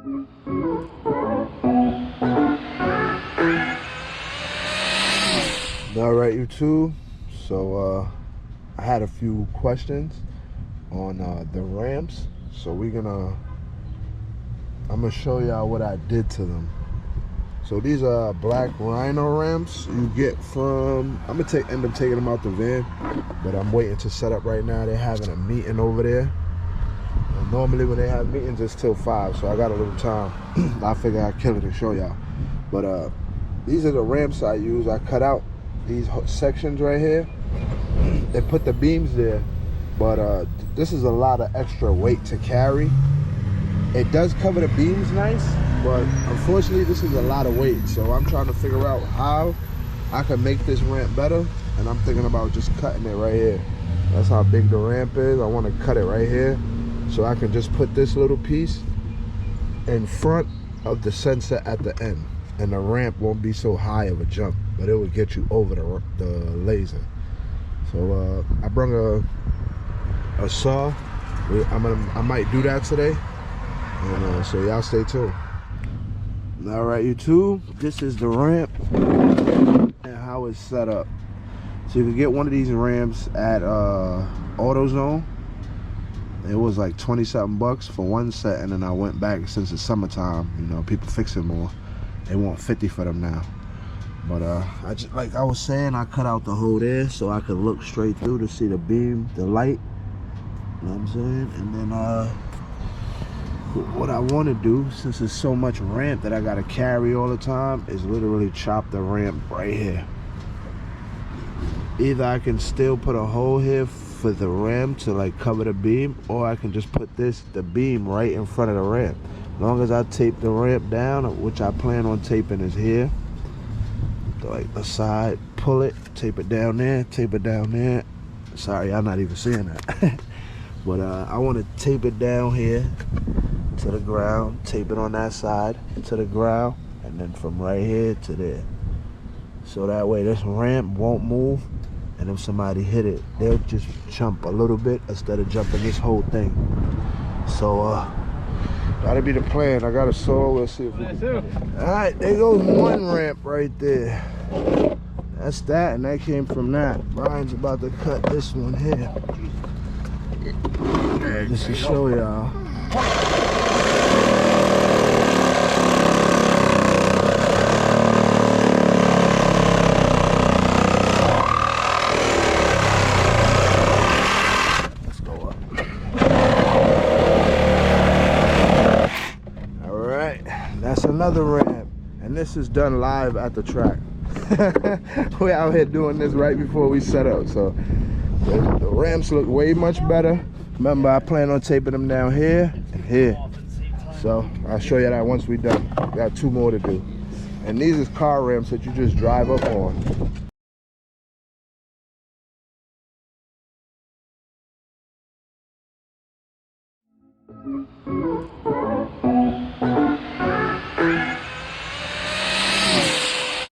All right, YouTube. So I had a few questions on the ramps. So I'm gonna show y'all what I did to them. So these are black Rhino ramps you get from, I'm gonna end up taking them out the van, but I'm waiting to set up right now. They're having a meeting over there. And normally when they have meetings, it's till 5, so I got a little time. I figure I'd kill it and show y'all. But these are the ramps I use. I cut out these sections right here. They put the beams there, but this is a lot of extra weight to carry. It does cover the beams nice, but unfortunately this is a lot of weight. So I'm trying to figure out how I can make this ramp better, and I'm thinking about just cutting it right here. That's how big the ramp is. I want to cut it right here so I can just put this little piece in front of the sensor at the end, and the ramp won't be so high of a jump, but it will get you over the laser. So I brought a saw. I might do that today, and so y'all stay tuned. All right, YouTube, this is the ramp and how it's set up. So you can get one of these ramps at AutoZone. It was like 20-something bucks for one set, and then I went back since it's summertime. You know, people fixing more. They want 50 for them now. But I just, like I was saying, I cut out the hole there so I could look straight through to see the beam, the light. You know what I'm saying? And then what I want to do, since it's so much ramp that I got to carry all the time, is literally chop the ramp right here. Either I can still put a hole here for the ramp to like cover the beam, or I can just put the beam right in front of the ramp. As long as I tape the ramp down, which I plan on taping is here, like the side, pull it, tape it down there, tape it down there. Sorry, I'm not even seeing that. But I want to tape it down here to the ground, tape it on that side to the ground, and then from right here to there. So that way this ramp won't move, and if somebody hit it, they'll just jump a little bit instead of jumping this whole thing. So that'll be the plan. I got a saw. Let's see if we can. All right, there goes one ramp right there. That's that, and that came from that. Brian's about to cut this one here. Just to show y'all. Let's go up. All right, that's another ramp, and this is done live at the track. We're out here doing this right before we set up, so the ramps look way much better. Remember, I plan on taping them down here and here. So I'll show you that once we're done. We got 2 more to do. And these is car ramps that you just drive up on.